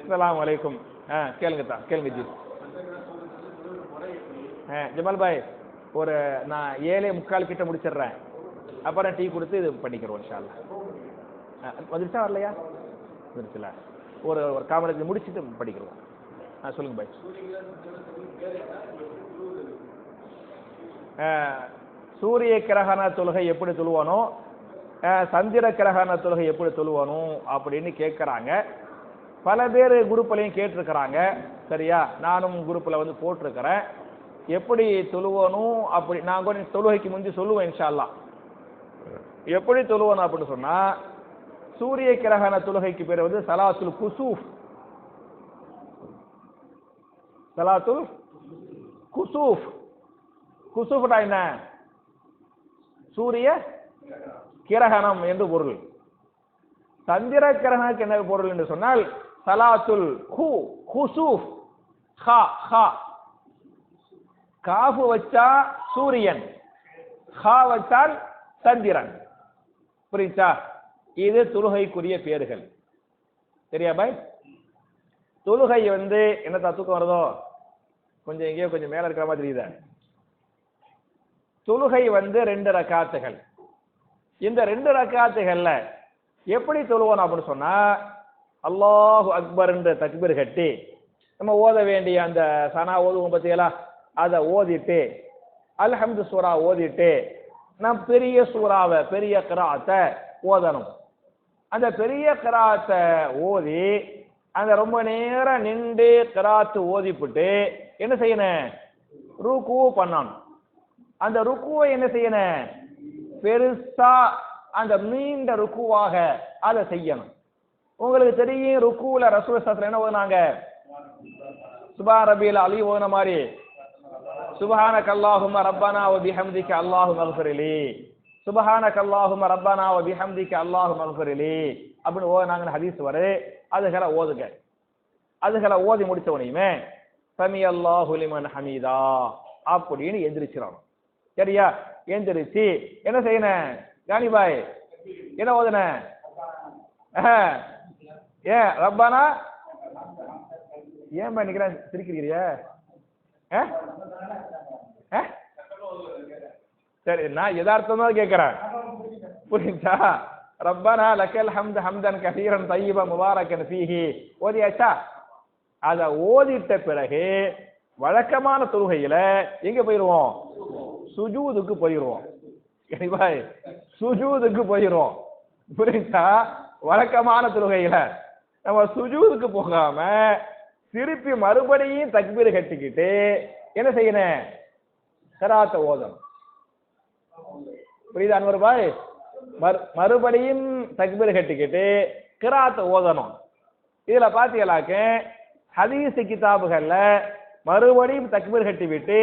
அஸ்ஸலாமு அலைக்கும். கேளுங்க தான், கேளுங்க ஜி. ஜமால் பாய், ஒரு நான் 7:45 கிட்ட முடிச்சிடுறேன், அப்புறம் டீ கொடுத்து இது பண்ணிக்கிறோம் இன்ஷா அல்லாஹ். வந்துருச்சா வரலையா? வந்துருச்சுல, ஒரு காமரேஜ் முடிச்சுட்டு படிக்கிறோம். சொல்லுங்க பாய். சூரிய கிரகண தொழுகை எப்படி தொழுவானோ, சந்திர கிரகண தொழுகை எப்படி தொழுவானும் அப்படின்னு கேட்கறாங்க. பல பேர் குரூப்லையும் கேட்டிருக்கிறாங்க. சரியா, நானும் குரூப்ல வந்து போட்டிருக்கிறேன். எப்படி தொழுவணும் அப்படி நான் கூட தொழுகைக்கு முந்தி சொல்லுவேன் இன்ஷா அல்லாஹ். எப்படி தொழுவணும் அப்படின்னு சொன்னா, சூரிய கிரகண தொழுகைக்கு பேர் வந்து சலாத்துல் குசூஃப். சலாத்துல் குசூஃப். குசூஃப்னா என்ன? சூரிய கிரகணம் என்று பொருள். சந்திர கிரகணத்துக்கு என்ன பொருள் என்று சொன்னால் சலாத்துல் குசூஃப். ஹா ஹா காஃபு வச்சா சூரியன், ஹா வச்சால் சந்திரன். புரியுதா? இது தொழுகைக்குரிய பேர்கள். சரியா பாய்? தொழுகை வந்து என்ன தூக்கம் வருதோ, கொஞ்சம் எங்கேயோ கொஞ்சம் மேல இருக்கிற மாதிரி தெரியுது. தொழுகை வந்து 2 ரக்காத்துகள். இந்த 2 ரக்காத்துகள்ல எப்படி தொழுவோம் அப்படின்னு சொன்னா, அல்லாஹு அக்பர் என்ற தக்பீர் கட்டி நம்ம ஓத வேண்டிய அந்த சனா ஓதுவோம் பத்தியலா, அதை ஓதிட்டு அல்ஹம்து சூரா ஓதிட்டு நம் பெரிய சூறாவை பெரிய கிராத்தை ஓதணும். அந்த பெரிய கிராத்தை ஓதி அந்த ரொம்ப நேரம் நின்று கிராத்து ஓதிப்புட்டு என்ன செய்யணும்? ருக்கு பண்ணணும். அந்த ருக்குவை என்ன செய்யணும்? பெருசா அந்த நீண்ட ருக்குவாக அதை செய்யணும். உங்களுக்கு தெரியும், ருக்குல ரசூல் ஸல்லல்லாஹு என்ன ஓதுனாங்க? சுப்ஹான ரப்பியல் அலீ ஓதுன மாதிரி சுப்ஹானக அல்லாஹும்ம ரப்பனா வ பிஹம்திக அல்லாஹும்ம இக்ஃபிர்லி, சுப்ஹானக அல்லாஹும்ம ரப்பனா வ பிஹம்திக அல்லாஹும்ம இக்ஃபிர்லி அப்படின்னு ஓதுனாங்கன்னு ஹதீஸ் வரு. அதுகளை ஓதுங்க. அதுகளை ஓதி முடிச்ச உடனே சமி அல்லாஹு லிமன் ஹமீதா அப்படின்னு எந்திரிச்சிடணும். சரியா? எந்திரிச்சு என்ன செய்யணும்? கானி பாய் என்ன ஓதுன? ஏன் ரப்பானா ஏன் பாய் நிக்கிறேன் சிரிக்கிறீங்க? சரி, நான் யதார்த்தமா கேட்கிறேன். புரியுதா? ரப்பனா லக்கல் ஹம்து ஹம்தன் கஸீரன் தய்யிபன் முபாரக்கன் ஃபீஹி ஓதியாச்சா? அதை ஓதிட்ட பிறகு வழக்கமான தொழுகையில எங்க போயிருவோம்? சுஜூதுக்கு போயிருவோம். சுஜூதுக்கு போயிருவோம். புரியுதா? வழக்கமான தொழுகையில நம்ம சுஜூதுக்கு போகாம திருப்பி மறுபடியும் தக்பீர் கட்டிக்கிட்டு என்ன செய்யணும்? கிராத்தை ஓதணும். புரியுதா அன்வர் பாய்? மறுபடியும் தக்பீர் கட்டிக்கிட்டு கிராத்தை ஓதணும். இதுல பாத்தீங்களாக்க ஹதீஸ் கிதாபுகள்ல மறுபடியும் தக்பீர் கட்டி விட்டு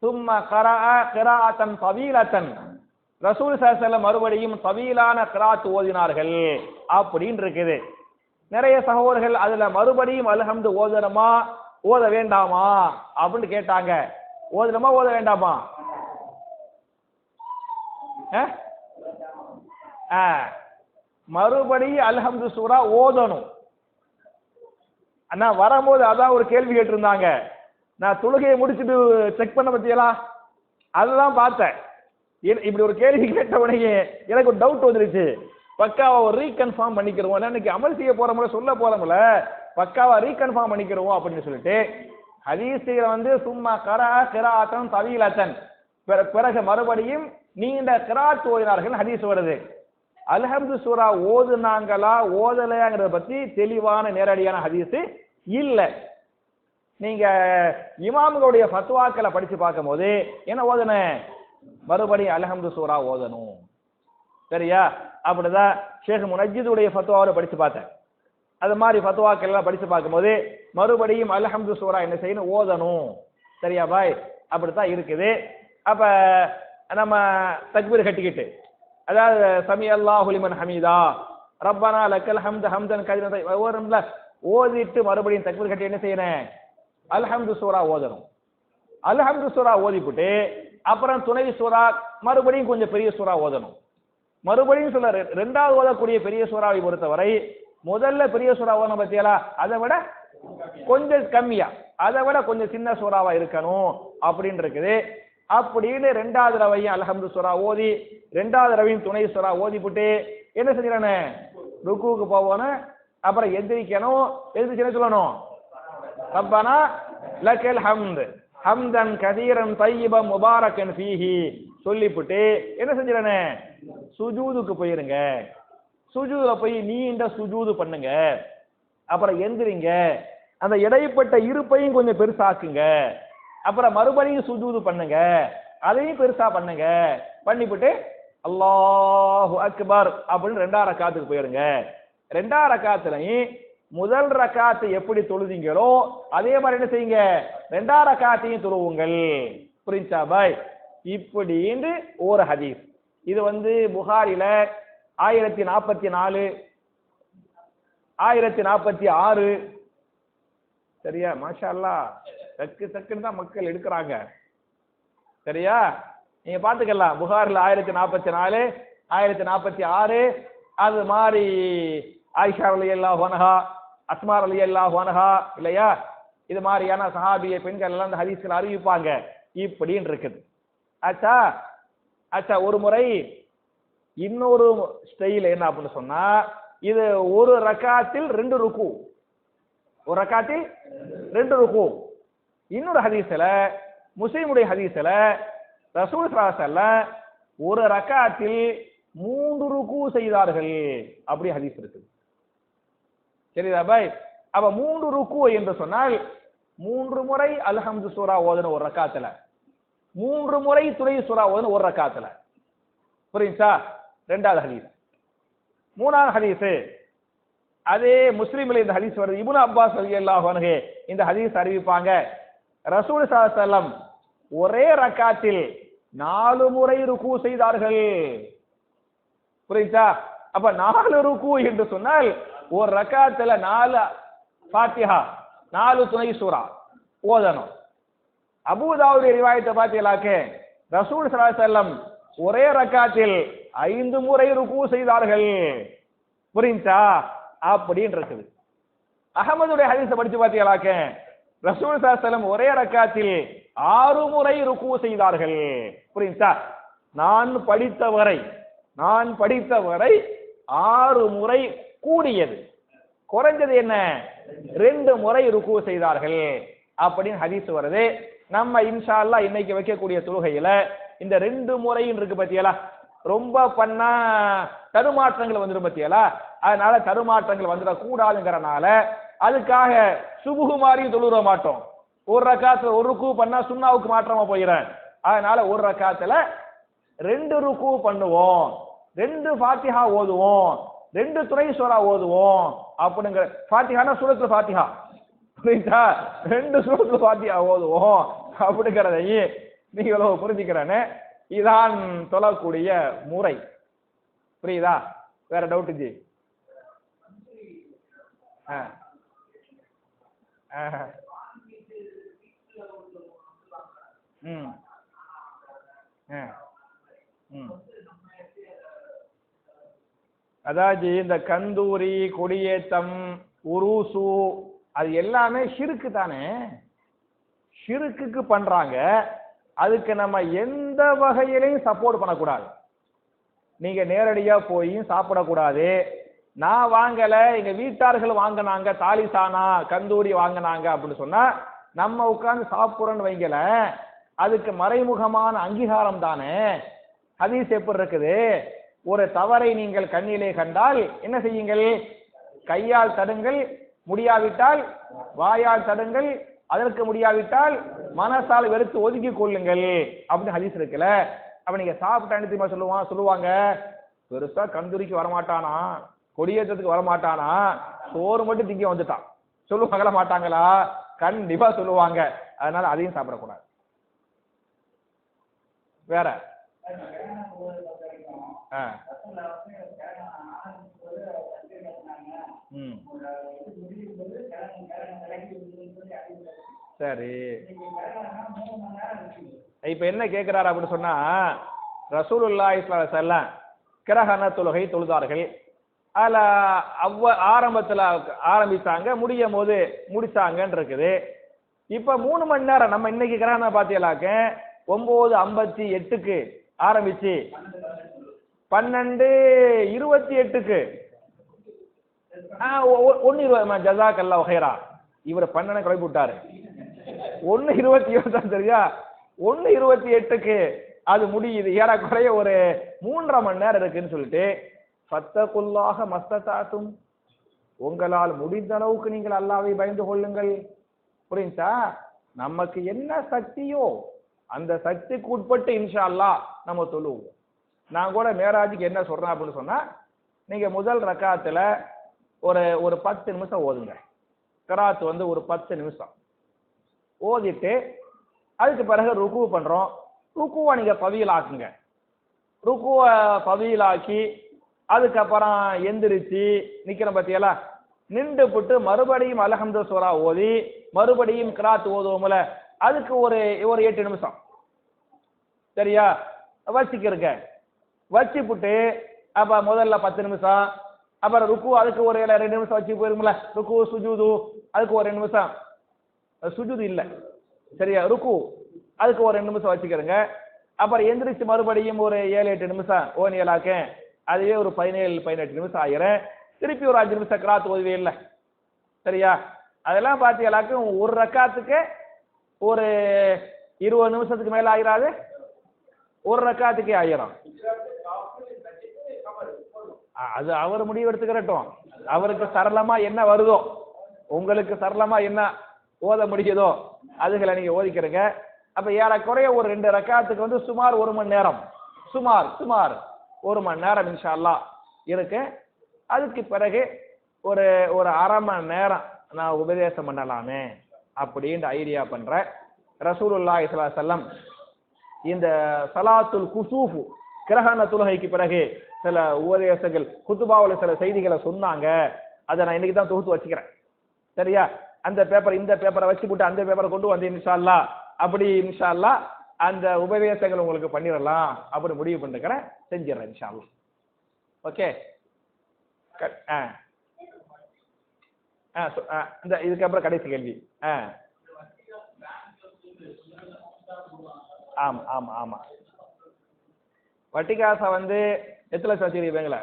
சும்மா கிராஅத்தன் தவீலத்தன் ரசூல் ஸல்லல்லாஹு அலைஹி வஸல்லம் மறுபடியும் தவீலான கிராத் ஓதினார்கள் அப்படின்னு இருக்குது. நிறைய சகோதரர்கள் அதுல மறுபடியும் அல்ஹம்து ஓதணுமா ஓத வேண்டாமா அப்படின்னு கேட்டாங்க. ஓதணுமா ஓத வேண்டாமா? மறுபடியும் அல்ஹம்து சூரா ஓதணும். அண்ணா வரும்போது அதான் ஒரு கேள்வி கேட்டிருந்தாங்க. நான் தொழுகையை முடிச்சுட்டு செக் பண்ண பத்தியலா, அதுதான் பார்த்தேன். இப்படி ஒரு கேள்வி கேட்ட உடனே எனக்கு ஒரு டவுட் வந்துருச்சு. பக்காவா ஒரு ரீகன்ஃபார்ம் பண்ணிக்கிறோம். இன்னைக்கு அமல் செய்ய போறோம்ல, சொல்ல போறோம்ல, பக்காவா ரீகன்ஃபார்ம் பண்ணிக்கிறோம் அப்படின்னு சொல்லிட்டு ஹதீஸ்ல வந்து சும்மா கிராஅத்தன் தவீலத்தன் பிறகு மறுபடியும் நீண்ட கிராத் ஓதினார்கள் ஹதீஸ் வருது. அல்ஹம்து சூரா ஓதுனாங்களா ஓதலையாங்கிறத பத்தி தெளிவான நேரடியான ஹதீஸ் இல்ல. நீங்க இமாம்களுடைய ஃபத்வாக்களை படிச்சு பார்க்கும் போது என்ன ஓதணும்? மறுபடியும் அல்ஹம்து சூரா ஓதணும். சரியா? அப்படிதான் ஷேக் முனஜ்ஜிதுடைய ஃபத்வாவை படிச்சு பார்த்தேன். அது மாதிரி ஃபத்வாக்கள் எல்லாம் படிச்சு பார்க்கும்போது மறுபடியும் அல்ஹம்து சூரா என்ன செய்யணும்? ஓதணும். சரியா பாய்? அப்படித்தான் இருக்குது. அப்ப நம்ம தக்பீர் கட்டிக்கிட்டு, அதாவது சமி அல்லாஹு லிமன் ஹமீதா ரப்பனா லக்கல் ஹம்து ஹம்தன் கஸீரன் ஓதிட்டு மறுபடியும் தக்பீர் கட்டி என்ன செய்யணும்? அல்ஹம்து சூரா ஓதணும். அல்ஹம்து சூரா ஓதிப்புட்டு அப்புறம் துணை சூரா மறுபடியும் கொஞ்சம் பெரிய சூரா ஓதணும். மறுபடியும் சொல்ல 2வது ஓதக்கூடிய பெரிய சூறாவை பொறுத்தவரை முதல்ல பெரிய சூறா ஓதணும் பத்தியலா, அதை விட கொஞ்சம் கம்மியா, அதை விட கொஞ்சம் சின்ன சூறாவா இருக்கணும் அப்படின்னு இருக்குது. அப்படின்னு ரெண்டாவது ரவையும் அல்ஹம்து சூரா ஓதி, ரெண்டாவது ரவையும் துணை சூரா ஓதிப்புட்டு என்ன செஞ்சானே ருக்குவுக்கு போவோன்னு, அப்புறம் எந்திரிக்கணும். எந்திரிச்சு சொல்லணும், ரப்பனா லக்கல் ஹம்து ஹம்தன் கதீரன் தய்யிபன் முபாரக்கன் ஃபீஹி சொல்லிப்புட்டு என்ன செஞ்சிடனே சுஜூதுக்கு போயிருங்க. சுஜூதுல போய் நீண்ட சுஜூது பண்ணுங்க. அப்புறம் எந்திரிங்க, அந்த இடைப்பட்ட இருப்பையும் கொஞ்சம் பெருசாக்குங்க. அப்புறம் மறுபடியும் சுஜூது பண்ணுங்க, அதையும் பெருசா பண்ணுங்க. பண்ணிவிட்டு அல்லாஹு அக்பர் அப்படின்னு ரெண்டாவது ரக்காத்துக்கு போயிருங்க. ரெண்டாவது ரக்காத்துலையும் முதல் ரக்காத்து எப்படி தொழுதிங்களோ அதே மாதிரி என்ன செய்யுங்க, ரெண்டாவது ரக்காத்தையும் தொழுவுங்கள். புரிஞ்சா பாய்? இப்படின்னு ஒரு ஹதீஸ். இது புகாரில 1044 1046. சரியா? மாஷா அல்லாஹ், தக்கு தக்குன்னு தான் மக்கள் எடுக்கிறாங்க. சரியா? நீங்க பாத்துக்கலாம், புகாரில் 1044 1046 அது மாதிரி ஆயிஷா ரலியல்லாஹு அன்ஹா, அஸ்மா ரலியல்லாஹு அன்ஹா இல்லையா, இது மாதிரியான சஹாபிய பெண்கள் எல்லாம் இந்த ஹதீஸ்கள் அறிவிப்பாங்க. இப்படின்னு இருக்குது. ஆச்சா ஆச்சா ஒரு முறை இன்னொரு ஸ்டைல் என்ன அப்படின்னு சொன்னா, இது ஒரு ரக்காத்தில் 2 ருக்கு, ஒரு ரக்காத்தில் 2 ருக்கு. இன்னொரு ஹதீஸ்ல, முஸ்லிமுடைய ஹதீஸ்ல ரசூல் ஸல்லல்லாஹு அலைஹி வஸல்லம் ஒரு ரக்காத்தில் 3 ருக்கு செய்தார்கள். அப்படி ஹதீஸ் இருக்குது. சரிதா பாய்? அப்ப 3 ருக்கு என்று சொன்னால் 3 முறை அல்ஹம்து சூரா ஓதுன ஒரு ரக்காத்துல, 3 முறை துணை சூரா ஓதுன ஒரு ரக்காத்துல. புரியுதா? ரெண்டாவது ஹதீஸ். மூணாவது ஹதீஸ், அதே முஸ்லிம்ல இந்த ஹதீஸ் வருது. இப்னு அப்பாஸ் ரலியல்லாஹு அன்ஹு இந்த ஹதீஸ் அறிவிப்பாங்க. ரசூல் ஸல்லல்லாஹு அலைஹி வஸல்லம் ஒரே ரக்காத்தில் 4 முறை ருக்கு செய்தார்கள். புரியுதா? அப்ப 4 ருக்கு என்று சொன்னால் ஒரு ரக்காத்துல 4 ஃபாத்திஹா 4 துணை சூரா ஓதணும். அபூதாவுடைய ரிவாயத்தை பார்த்தீங்களாக்க ரசூல் ஸல்லல்லாஹு அலைஹி வஸல்லம் ஒரே ரக்காத்தில் 5 முறை ருக்கு செய்தார்கள். புரியுதா? அப்படின்னு இருக்குது. அஹமதுடைய ஹதீஸை படிச்சு பார்த்தீங்களாக்க ரசூல் ஸல்லல்லாஹு அலைஹி வஸல்லம் ஒரே ரக்காத்தில் 6 முறை ருக்கு செய்தார்கள். புரியுதா? நான் படித்த வரை 6 முறை கூடியது, குறைஞ்சது என்ன 2 முறை ருக்கு செய்தார்கள் அப்படின்னு ஹதீஸ் வருது. நம்ம இன்ஷா அல்லாஹ் இன்னைக்கு வைக்கக்கூடிய தொழுகையில இந்த 2 முறைன்னு இருக்கு பத்தியலா, ரொம்ப பண்ணா தடுமாற்றங்கள் வந்துடும் பத்தியலா. அதனால தடுமாற்றங்கள் வந்துடக்கூடாதுங்கிறனால அதுக்காக சுபுகு மாதிரி தொழுற மாட்டோம். ஒரு ரக்காத்துல ஒரு ருக்கு பண்ணா சுன்னாவுக்கு மாற்றமா போயிடும். அதனால ஒரு ரக்காத்துல 2 ருக்கு பண்ணுவோம், 2 ஃபாத்திஹா ஓதுவோம், 2 துணை சூரா ஓதுவோம். அப்படிங்கிற ஃபாத்திஹானா சூரத்துல ஃபாத்திஹா, புரியுதா? 2 சூரத்துல ஃபாத்திஹா ஓதுவோம் அப்படிங்கிறதையும் நீங்களும் புரிஞ்சுக்கிறேன்னு. இதான் தொழக்கூடிய முறை. புரியுதா? வேற டவுட் ஜி? அதாவது இந்த கந்தூரி, கொடியேத்தம், உருசு அது எல்லாமே ஷிருக்கு தானே, ஷிருக்குக்கு பண்றாங்க. அதுக்கு நம்ம எந்த வகையிலையும் சப்போர்ட் பண்ணக்கூடாது. நீங்க நேரடியா போய் சாப்பிடக்கூடாது. நான் வாங்கல, எங்க வீட்டார்கள் வாங்கினாங்க, தாலிசானா கந்தூரி வாங்கினாங்க அப்படின்னு சொன்னா நம்ம உட்கார்ந்து சாப்பிடுறோன்னு வைங்கல, அதுக்கு மறைமுகமான அங்கீகாரம் தானே. ஹதீஸ் எப்படி இருக்குது? ஒரு தவறை நீங்கள் கண்ணிலே கண்டால் என்ன செய்யுங்கள்? கையால் தடுங்கள், முடியாவிட்டால் வாயால் தடுங்கள், அதற்கு முடியாவிட்டால் மனசால் வெறுத்து ஒதுக்கி கொள்ளுங்கள் அப்படின்னு ஹதீஸ் இருக்குல்ல. அப்ப நீங்க சாப்பிட்ட அனுத்தியமா சொல்லுவாங்க, பெருசா கந்தூரிக்கு வரமாட்டானா, கொடியேற்றத்துக்கு வரமாட்டானா, சோறு மட்டும் திங்க வந்துட்டான் சொல்லுவாங்களா மாட்டாங்களா? கண்டிப்பா சொல்லுவாங்க. அதனால அதையும் சாப்பிடக்கூடாது. வேற சரி, இப்ப என்ன கேட்கிறாரு அப்படின்னு சொன்னா, ரசூலுல்லாஹி ஸல்லல்லாஹு அலைஹி வஸல்லம் கிரஹண தொழுகை தொழுதார்கள். அதில் ஆரம்பத்தில் ஆரம்பித்தாங்க, முடியும் போது முடிச்சாங்கன்னு இருக்குது. இப்போ 3 மணி நேரம் நம்ம இன்னைக்கு கிரகணம் பார்த்தீங்களாக்க 9:58க்கு ஆரம்பிச்சு 12:28க்கு 1:20 ஜஸாக்கல்லாஹு ஹைரா. இவர் 12 குழப்பி விட்டாரு. 1:27 தான் சரியா. 1:28க்கு அது முடியுது. ஏறக்குறைய ஒரு 3.5 மணி நேரம் இருக்குன்னு சொல்லிட்டு ஃபத்தகுல்லாஹ மஸ்ததாத்தும், உங்களால் முடிந்த அளவுக்கு நீங்கள் அல்லாஹ்வை பயந்து கொள்ளுங்கள். புரியுதா? நமக்கு என்ன சக்தியோ அந்த சக்திக்கு உட்பட்டு இன்ஷா அல்லாஹ் நம்ம தொழுவோம். நான் கூட மேராஜுக்கு என்ன சொல்றேன் அப்படின்னு சொன்னா, நீங்க முதல் ரக்காத்துல ஒரு 10 நிமிஷம் ஓதுங்க. கராத் ஒரு 10 நிமிஷம் ஓதிட்டு அதுக்கு பிறகு ருக்கு பண்றோம். ருக்குவை நீங்க பவியலாக்குங்க. ருக்குவை பவியலாக்கி அதுக்கப்புறம் எந்திரிச்சு நிக்கிற பத்தியெல்லாம் நின்று போட்டு மறுபடியும் அல்ஹம்து சூரா ஓதி மறுபடியும் கிராத் ஓதுவோம்ல, அதுக்கு ஒரு 8 நிமிஷம் சரியா வச்சுக்கிறங்க. வச்சு புட்டு அப்ப முதல்ல 10 நிமிஷம், அப்புறம் ருக்கு அதுக்கு ஒரு 2 நிமிஷம் வச்சு போயிருங்கள. ருக்கு சுஜூது அதுக்கு ஒரு 2 நிமிஷம், சுஜூது இல்ல சரியா, ருக்கு அதுக்கு ஒரு 2 நிமிஷம் வச்சுக்கிறங்க. அப்புறம் எந்திரிச்சு மறுபடியும் ஒரு 7-8 நிமிஷம் ஓனியலாக்க, அதுவே ஒரு 17-18 நிமிஷம் ஆயிரும். திருப்பி ஒரு 5 நிமிஷம் கிராத் ஓதுவே இல்லை சரியா. அதெல்லாம் பார்த்தீங்களாக்க ஒரு ரக்காத்துக்கு ஒரு 20 நிமிஷத்துக்கு மேல ஆயிராது, ஒரு ரக்காத்துக்கே ஆயிரும். அது அவர் முடிவு எடுத்துக்கிறட்டும். அவருக்கு சரளமா என்ன வருதோ, உங்களுக்கு சரளமா என்ன ஓத முடியுதோ அதுகளை நீங்க ஓதிக்கிறீங்க. அப்ப ஏறக்குறைய ஒரு 2 ரக்காத்துக்கு சுமார் 1 மணி நேரம், சுமார் 1 மணி நேரம் இன்ஷா அல்லாஹ் இருக்கு. அதுக்கு பிறகு ஒரு 1/2 மணி நேரம் நான் உபதேசம் பண்ணலாமே அப்படின்ற ஐடியா பண்றேன். ரசூலுல்லாஹி ஸல்லல்லாஹு அலைஹி வஸல்லம் இந்த ஸலாத்துல் குசூஃப் கிரகண தொழுகைக்கு பிறகு சில உபதேசங்கள் குத்துபாவில் சில செய்திகளை சொன்னாங்க. அதை நான் இன்னைக்கு தான் தொகுத்து வச்சுக்கிறேன் சரியா. அந்த பேப்பர் இந்த பேப்பரை வச்சு போட்டு அந்த பேப்பரை கொண்டு வந்து இன்ஷா அல்லாஹ் அப்படி இன்ஷா அல்லாஹ் அந்த உபதேசங்கள் உங்களுக்கு பண்ணிடலாம் அப்படி முடிவு பண்ணிக்கிறேன், செஞ்சிடறேன் இன்ஷா அல்லாஹ். ஓகே. இந்த இதுக்கப்புறம் கடைசி கேள்வி. ஆமா ஆமா ஆமா. வட்டி காசை எத்தனை லட்சம் வச்சிருக்கீங்களா?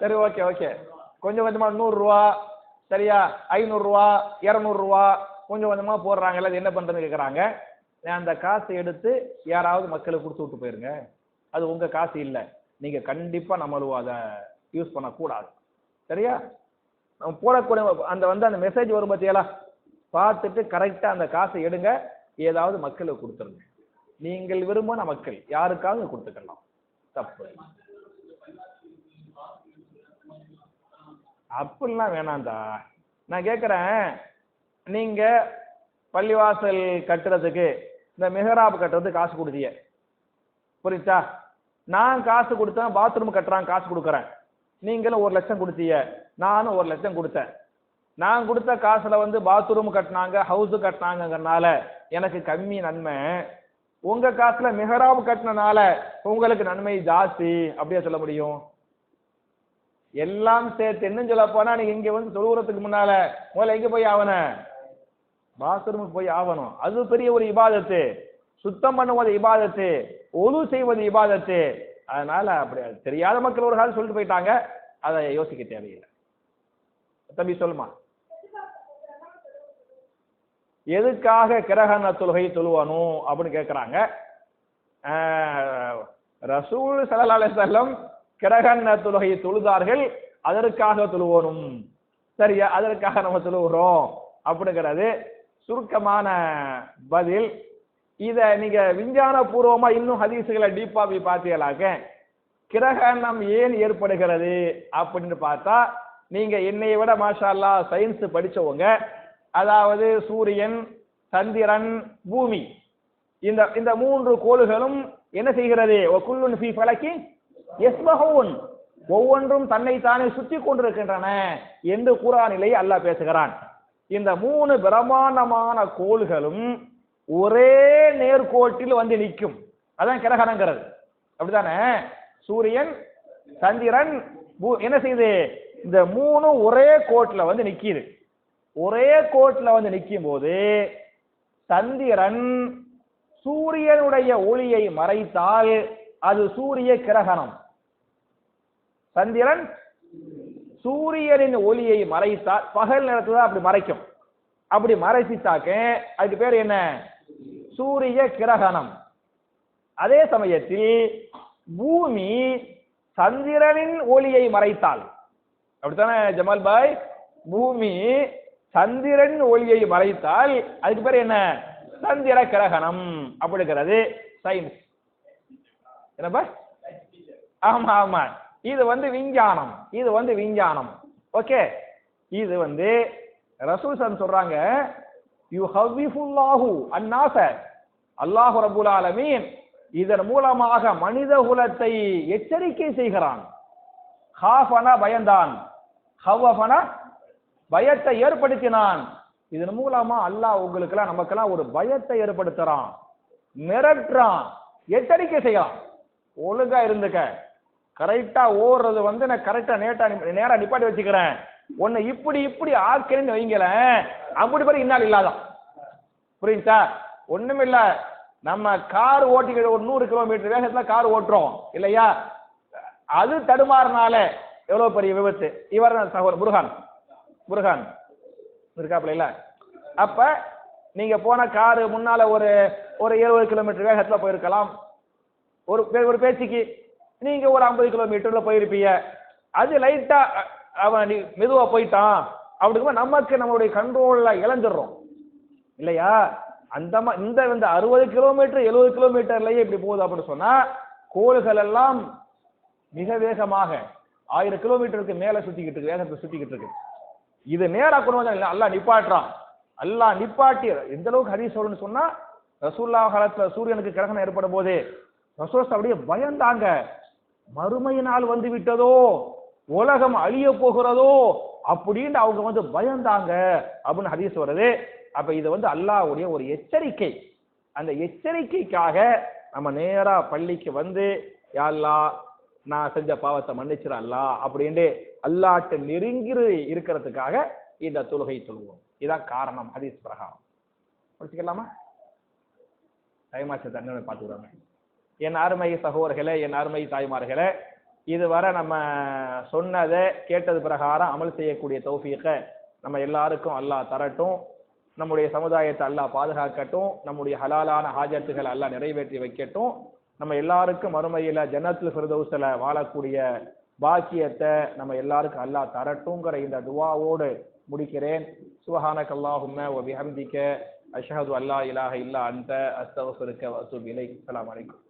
சரி ஓகே ஓகே. கொஞ்சம் கொஞ்சமா 100 ரூபா சரியா, 500 ரூபா 200 ரூபா கொஞ்சம் கொஞ்சமா போடுறாங்கல்ல, அது என்ன பண்றதுன்னு கேட்கறாங்க. அந்த காசை எடுத்து யாராவது மக்களுக்கு கொடுத்து விட்டு போயிருங்க. அது உங்க காசு இல்லை, நீங்க கண்டிப்பா நம்மளும் அதை யூஸ் பண்ணக்கூடாது சரியா. நம்ம போடக்கூடிய அந்த மெசேஜ் வரும் பத்தியெல்லாம் பார்த்துட்டு கரெக்டா அந்த காசை எடுங்க, ஏதாவது மக்களுக்கு கொடுத்துருங்க. நீங்கள் விரும்பின மக்கள் யாருக்காவது கொடுத்துக்கலாம், தப்பு அப்படிலாம் வேணாம்டா. நான் கேட்கிறேன், நீங்க பள்ளிவாசல் கட்டுறதுக்கு இந்த மெஹராப் கட்டுறதுக்கு காசு கொடுத்தீங்க புரியுதா. நான் காசு கொடுத்தேன், பாத்ரூம் கட்டுறான் காசு கொடுக்குறேன். நீங்களும் 1 லட்சம் கொடுத்தீங்க, நானும் 1 லட்சம் கொடுத்தேன். நான் கொடுத்த காசுல பாத்ரூம் கட்டினாங்க ஹவுஸ் கட்டினாங்கறனால எனக்கு கம்மி நன்மை, உங்க காசுல மெஹராப் கட்டினால உங்களுக்கு நன்மை ஜாஸ்தி அப்படியே சொல்ல முடியும்? எல்லாம் சேர்த்து என்ன சொல்ல போனா, நீங்க இங்க தொழுகிறதுக்கு முன்னால முதல்ல எங்க போய் ஆகணும், பாத்ரூமுக்கு போய் ஆகணும். அது பெரிய ஒரு இபாதத்து. சுத்தம் பண்ணுவது இபாதத்து, ஒழு செய்வது இபாதத்து. அதனால அப்படி தெரியாத மக்கள் ஒரு காலம் சொல்லிட்டு போயிட்டாங்க, அதை யோசிக்க தேவையில்லை. தம்பி சொல்லுமா, எதுக்காக கிரகண தொழுகை தொழுவணும் அப்படின்னு கேட்கிறாங்க. ரசூல் ஸல்லல்லாஹு அலைஹி வஸல்லம் கிரகண தொழுகை தொழுதார்கள், அதற்காக தொழுவணும் சரியா, அதற்காக நம்ம தொழுகிறோம் அப்படிங்கிறது சுருக்கமான பதில். இத நீங்க விஞ்ஞான பூர்வமா இன்னும் ஹதீசுகளை டீப்பா போய் பார்த்தீங்களாக்க கிரகணம் ஏன் ஏற்படுகிறது அப்படின்னு பார்த்தா, நீங்க என்னை விட மாஷா அல்லாஹ் சயின்ஸ் படிச்சவங்க. அதாவது சூரியன், சந்திரன், பூமி இந்த 3 கோள்களும் என்ன செய்கிறது, வகுல்லுன் ஃபீ ஃபலகின் யஸ்பஹூன், ஒவ்வொன்றும் தன்னைத்தானே சுற்றி கொண்டிருக்கின்றன என்று குர்ஆனிலே அல்லாஹ் பேசுகிறான். இந்த 3 பிரமாண்டமான கோள்களும் ஒரே நேர்கோட்டில் நிற்கும். அதான் கிரகணங்கிறது அப்படித்தானே. சூரியன், சந்திரன் என்ன செய்யுது? இந்த மூணு ஒரே கோட்ல வந்து நிக்கிது. ஒரே கோட்ல வந்து நிக்கும் போது சந்திரன் சூரியனுடைய ஒளியை மறைத்தால் அது சூரிய கிரகணம். சந்திரன் சூரியனின் ஒளியை மறைத்தால் பகல் நேரத்துல அப்படி மறைக்கும். அப்படி மறைச்சிட்டாக்க அதுக்கு பேர் என்ன? சூரிய கிரகணம். அதே சமயத்தில் பூமி சந்திரனின் ஒளியை மறைத்தால், அப்படித்தானே ஜமால் பாய்? பூமி சந்திரன் ஒளியை மறைத்தால் அதுக்கு பேர் என்ன? சந்திர கிரகணம் அப்படிங்கிறது சயின்ஸ். என்னப்பா? ஆமா ஆமா, இது வந்து விஞ்ஞானம். இது வந்து விஞ்ஞானம். ஓகே, இது வந்து ரசூல் சொல்றாங்க, யுஹவ்விஃபுல்லாஹு அன்னாஸ, அல்லாஹ் ரப்பல் ஆலமீன் இதன் மூலமாக மனித குலத்தை எச்சரிக்கை செய்கிறான். ஹாஃபனா பயந்தான், ஹவ்வஃபனா பயத்தை ஏற்படுத்தினான். இதன் மூலமா அல்லாஹ் உங்களுக்கெல்லாம் நமக்கெல்லாம் ஒரு பயத்தை ஏற்படுத்துறான், மிரட்டுறான், எச்சரிக்கை செய்யறான். ஒழுங்கா இருந்துக்க, கரெக்டா ஓடுறது வந்து நான் கரெக்டா நேரா நிப்பாட்டி வச்சுக்கிறேன். உன்னை இப்படி இப்படி ஆக்கணும்னு வைங்களேன், அப்படி பேர் இன்னால் இல்லாதான். புரியுதா? ஒண்ணுமில்ல, நம்ம கார் ஓட்டிக்கிற ஒரு 100 கிலோமீட்டர் வேகத்துல கார் ஓட்டுறோம் இல்லையா? அது தடுமாறினால எவ்வளவு பெரிய விபத்து. இவர் சகோதரர் புர்ஹான் இருக்காப்ல இல்ல? அப்ப நீங்க போன காரு முன்னால ஒரு 70 கிலோமீட்டர் வேகத்துல போயிருக்கலாம். ஒரு பேச்சுக்கு நீங்க ஒரு 50 கிலோமீட்டர்ல போயிருப்பீங்க. அது லைட்டா அவன் மெதுவா போயிட்டான் அப்படிங்கும்போது நமக்கு நம்மளுடைய கண்ட்ரோல்ல இழந்துடுறோம் இல்லையா? அந்த இந்த 60 கிலோமீட்டர் 70 கிலோமீட்டர்லயே இப்படி போகுது அப்படின்னு சொன்னா, கோள்கள் எல்லாம் மிக வேகமாக 1000 கிலோமீட்டருக்கு மேல சுத்திக்கிட்டு இருக்கு, வேகத்தை சுத்திக்கிட்டு இருக்கு. இது நேரா கொண்டு வந்தா அல்லாஹ் நிப்பாட்டுறான். அல்லாஹ் நிப்பாட்டி எந்த அளவுக்கு ஹதீஸ் சொல்லணும்னு சொன்னா, ரசூலுல்லாஹ் காலத்துல சூரியனுக்கு கிரகணம் ஏற்படும் போது ரசூல் அப்படியே பயந்தாங்க. மறுமை நாள் வந்து விட்டதோ, உலகம் அழிய போகிறதோ அப்படின்னு அவங்க வந்து பயந்தாங்க அப்படின்னு ஹதீஸ் வருது. அப்ப இது வந்து அல்லாஹ்வுடைய ஒரு எச்சரிக்கை. அந்த எச்சரிக்கைக்காக நம்ம நேரா பள்ளிக்கு வந்து, யா அல்லாஹ் நான் செஞ்ச பாவத்தை மன்னிச்சிரு அல்லாஹ் அப்படின்னு அல்லாஹ்ட்ட நெருங்கி இருக்கிறதுக்காக இந்த தொழுகை சொல்லுவோம். இதான் காரணம் ஹதீஸ் பிரகாரம். படிச்சுக்கலாமா? டைமாச்சு தண்ணி பார்த்துக்கிறாங்க. என் அருமை சகோதரர்களே, என் அருமை தாய்மார்களே, இதுவரை நம்ம சொன்னதை கேட்டது பிரகாரம் அமல் செய்யக்கூடிய தௌஃபீகை நம்ம எல்லாருக்கும் அல்லாஹ் தரட்டும். நம்முடைய சமுதாயத்தை அல்லாஹ் பாதுகாக்கட்டும். நம்முடைய ஹலாலான ஹாஜத்துகளை அல்லாஹ் நிறைவேற்றி வைக்கட்டும். நம்ம எல்லாருக்கும் மறுமையில ஜன்னத்துல் ஃபிர்தௌஸ்ல வாழக்கூடிய பாக்கியத்தை நம்ம எல்லாருக்கும் அல்லாஹ் தரட்டும்ங்கிற இந்த துஆவோடு முடிக்கிறேன். சுப்ஹானக்கல்லாஹும்ம வ பிஹம்திக அஷ்ஹது அல்லா இலாஹ இல்லா அன்த அஸ்தக்ஃபிருக வ அத்தூபு இலைக். அஸ்ஸலாமு அலைக்கும்.